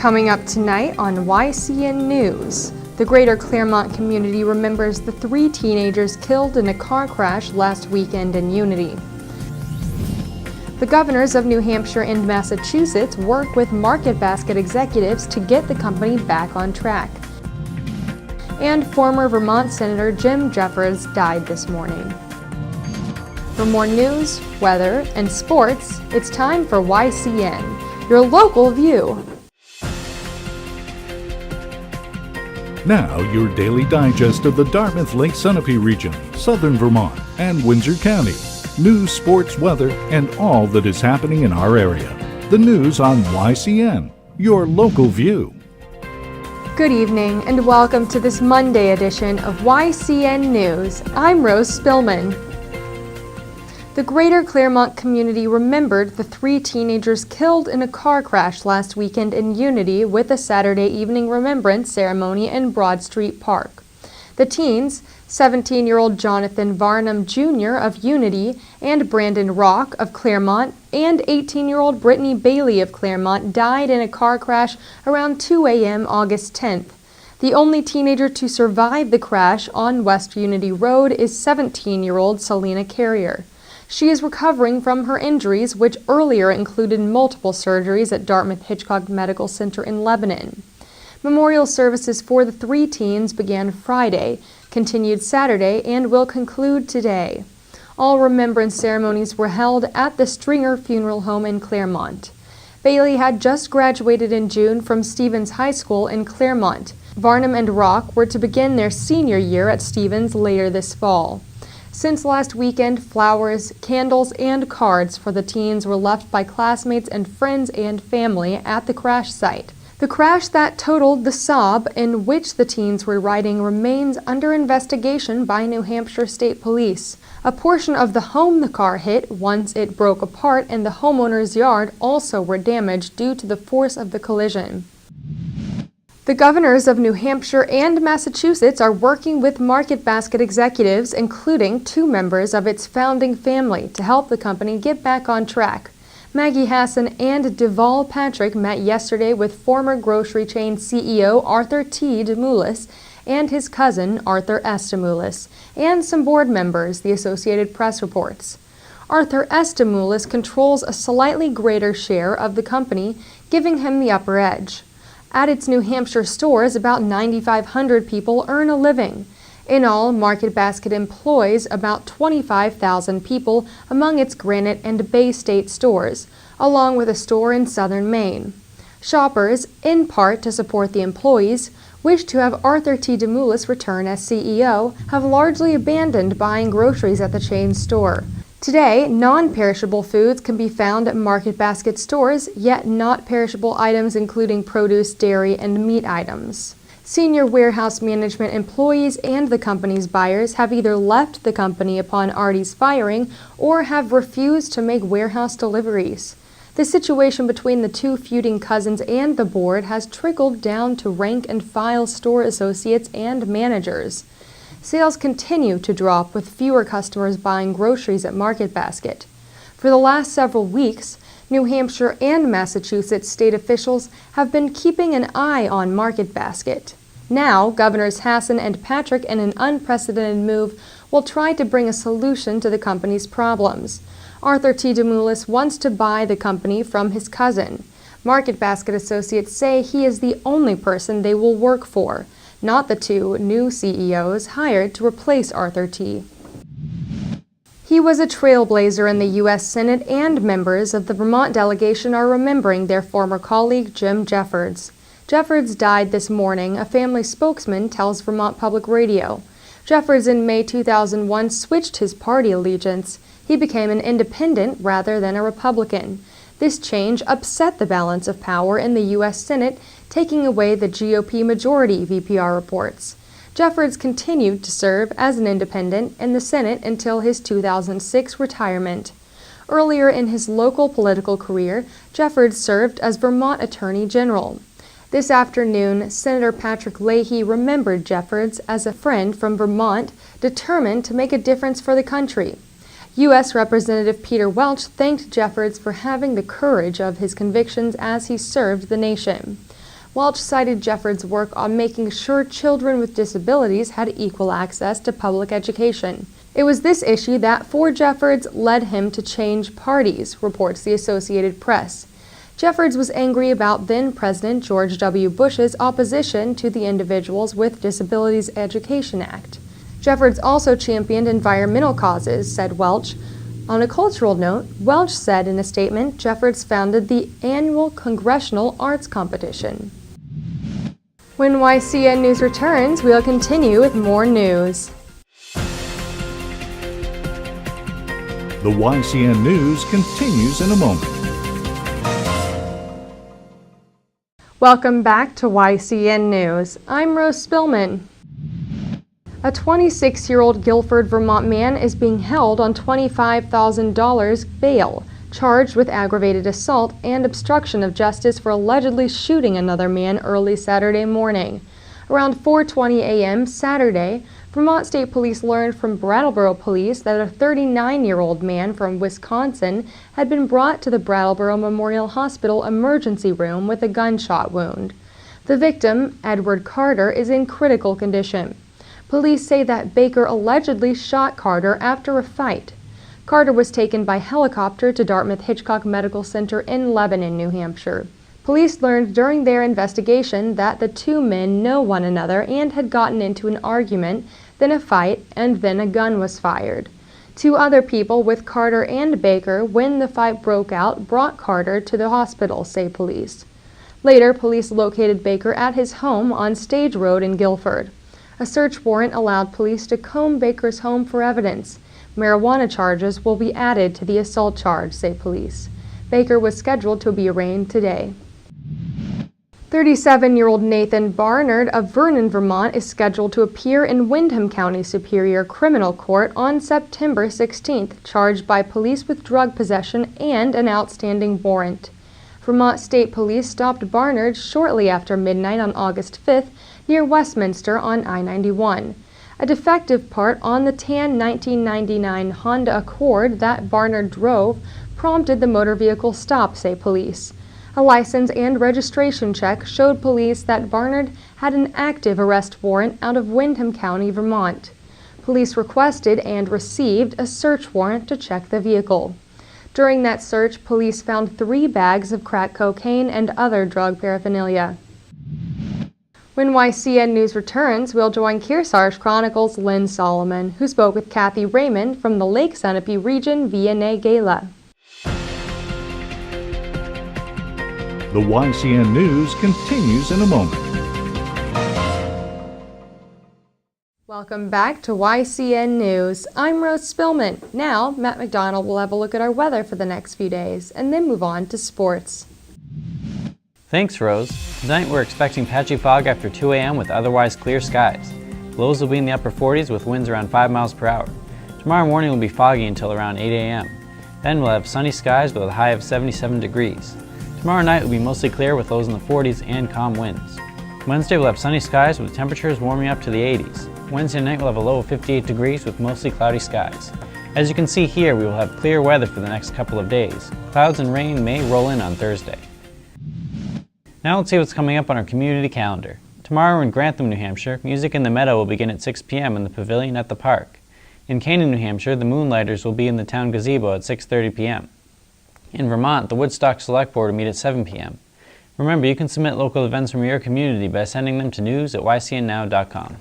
Coming up tonight on YCN News, the Greater Claremont community remembers the 3 teenagers killed in a car crash last weekend in Unity. The governors of New Hampshire and Massachusetts work with Market Basket executives to get the company back on track. And former Vermont Senator Jim Jeffords died this morning. For more news, weather, and sports, it's time for YCN, your local view. Now, your daily digest of the Dartmouth Lake Sunapee region, southern Vermont, and Windsor County. News, sports, weather, and all that is happening in our area. The news on YCN, your local view. Good evening and welcome to this Monday edition of YCN News. I'm Rose Spillman. The Greater Claremont community remembered the 3 teenagers killed in a car crash last weekend in Unity with a Saturday evening remembrance ceremony in Broad Street Park. The teens, 17-year-old Jonathan Varnum Jr. of Unity and Brandon Rock of Claremont and 18-year-old Brittany Bailey of Claremont, died in a car crash around 2 a.m. August 10th. The only teenager to survive the crash on West Unity Road is 17-year-old Selena Carrier. She is recovering from her injuries, which earlier included multiple surgeries at Dartmouth Hitchcock Medical Center in Lebanon. Memorial services for the 3 teens began Friday, continued Saturday, and will conclude today. All remembrance ceremonies were held at the Stringer Funeral Home in Claremont. Bailey had just graduated in June from Stevens High School in Claremont. Varnum and Rock were to begin their senior year at Stevens later this fall. Since last weekend, flowers, candles, and cards for the teens were left by classmates and friends and family at the crash site. The crash that totaled the Saab in which the teens were riding remains under investigation by New Hampshire State Police. A portion of the home the car hit once it broke apart and the homeowner's yard also were damaged due to the force of the collision. The governors of New Hampshire and Massachusetts are working with Market Basket executives, including 2 members of its founding family, to help the company get back on track. Maggie Hassan and Deval Patrick met yesterday with former grocery chain CEO Arthur T. DeMoulis and his cousin Arthur S. DeMoulis, and some board members, the Associated Press reports. Arthur S. DeMoulis controls a slightly greater share of the company, giving him the upper edge. At its New Hampshire stores, about 9,500 people earn a living. In all, Market Basket employs about 25,000 people among its Granite and Bay State stores, along with a store in southern Maine. Shoppers, in part to support the employees, wish to have Arthur T. DeMoulis return as CEO, have largely abandoned buying groceries at the chain store. Today, non-perishable foods can be found at Market Basket stores, yet not perishable items including produce, dairy, and meat items. Senior warehouse management employees and the company's buyers have either left the company upon Artie's firing or have refused to make warehouse deliveries. The situation between the 2 feuding cousins and the board has trickled down to rank-and-file store associates and managers. Sales continue to drop with fewer customers buying groceries at Market Basket. For the last several weeks, New Hampshire and Massachusetts state officials have been keeping an eye on Market Basket. Now, Governors Hassan and Patrick, in an unprecedented move, will try to bring a solution to the company's problems. Arthur T. DeMoulis wants to buy the company from his cousin. Market Basket associates say he is the only person they will work for, not the 2 new CEOs hired to replace Arthur T. He was a trailblazer in the U.S. Senate, and members of the Vermont delegation are remembering their former colleague Jim Jeffords. Jeffords died this morning, a family spokesman tells Vermont Public Radio. Jeffords in May 2001 switched his party allegiance. He became an independent rather than a Republican. This change upset the balance of power in the U.S. Senate, taking away the GOP majority, VPR reports. Jeffords continued to serve as an independent in the Senate until his 2006 retirement. Earlier in his local political career, Jeffords served as Vermont Attorney General. This afternoon, Senator Patrick Leahy remembered Jeffords as a friend from Vermont, determined to make a difference for the country. U.S. Representative Peter Welch thanked Jeffords for having the courage of his convictions as he served the nation. Welch cited Jeffords' work on making sure children with disabilities had equal access to public education. It was this issue that, for Jeffords, led him to change parties, reports the Associated Press. Jeffords was angry about then-President George W. Bush's opposition to the Individuals with Disabilities Education Act. Jeffords also championed environmental causes, said Welch. On a cultural note, Welch said in a statement Jeffords founded the annual Congressional Arts Competition. When YCN News returns, we'll continue with more news. The YCN News continues in a moment. Welcome back to YCN News. I'm Rose Spillman. A 26-year-old Guilford, Vermont man is being held on $25,000 bail, charged with aggravated assault and obstruction of justice for allegedly shooting another man early Saturday morning. Around 4:20 a.m. Saturday, Vermont State Police learned from Brattleboro Police that a 39-year-old man from Wisconsin had been brought to the Brattleboro Memorial Hospital emergency room with a gunshot wound. The victim, Edward Carter, is in critical condition. Police say that Baker allegedly shot Carter after a fight. Carter was taken by helicopter to Dartmouth-Hitchcock Medical Center in Lebanon, New Hampshire. Police learned during their investigation that the two men know one another and had gotten into an argument, then a fight, and then a gun was fired. Two other people with Carter and Baker, when the fight broke out, brought Carter to the hospital, say police. Later, police located Baker at his home on Stage Road in Guilford. A search warrant allowed police to comb Baker's home for evidence. Marijuana charges will be added to the assault charge, say police. Baker was scheduled to be arraigned today. 37-year-old Nathan Barnard of Vernon, Vermont is scheduled to appear in Windham County Superior Criminal Court on September 16th, charged by police with drug possession and an outstanding warrant. Vermont State Police stopped Barnard shortly after midnight on August 5th near Westminster on I-91. A defective part on the tan 1999 Honda Accord that Barnard drove prompted the motor vehicle stop, say police. A license and registration check showed police that Barnard had an active arrest warrant out of Windham County, Vermont. Police requested and received a search warrant to check the vehicle. During that search, police found 3 bags of crack cocaine and other drug paraphernalia. When YCN News returns, we'll join Kearsarge Chronicle's Lynn Solomon, who spoke with Kathy Raymond from the Lake Sunapee Region VNA Gala. The YCN News continues in a moment. Welcome back to YCN News. I'm Rose Spillman. Now, Matt McDonald will have a look at our weather for the next few days and then move on to sports. Thanks, Rose. Tonight we're expecting patchy fog after 2 a.m. with otherwise clear skies. Lows will be in the upper 40s with winds around 5 miles per hour. Tomorrow morning will be foggy until around 8 a.m. Then we'll have sunny skies with a high of 77 degrees. Tomorrow night will be mostly clear with lows in the 40s and calm winds. Wednesday we'll have sunny skies with temperatures warming up to the 80s. Wednesday night we'll have a low of 58 degrees with mostly cloudy skies. As you can see here, we will have clear weather for the next couple of days. Clouds and rain may roll in on Thursday. Now let's see what's coming up on our community calendar. Tomorrow in Grantham, New Hampshire, Music in the Meadow will begin at 6 p.m. in the pavilion at the park. In Canaan, New Hampshire, the Moonlighters will be in the town gazebo at 6:30 p.m. In Vermont, the Woodstock Select Board will meet at 7 p.m. Remember, you can submit local events from your community by sending them to news@ycnnow.com.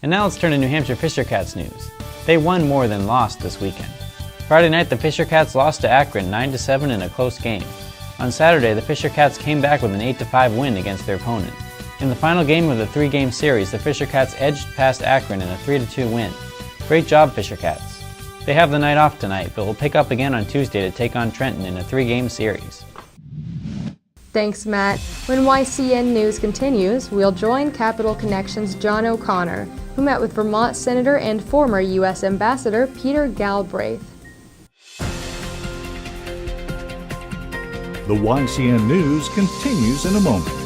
And now let's turn to New Hampshire Fisher Cats news. They won more than lost this weekend. Friday night, the Fisher Cats lost to Akron 9-7 in a close game. On Saturday, the Fisher Cats came back with an 8-5 win against their opponent. In the final game of the 3-game series, the Fisher Cats edged past Akron in a 3-2 win. Great job, Fisher Cats. They have the night off tonight, but will pick up again on Tuesday to take on Trenton in a 3-game series. Thanks, Matt. When YCN News continues, we'll join Capital Connections' John O'Connor, who met with Vermont Senator and former U.S. Ambassador Peter Galbraith. The YCN News continues in a moment.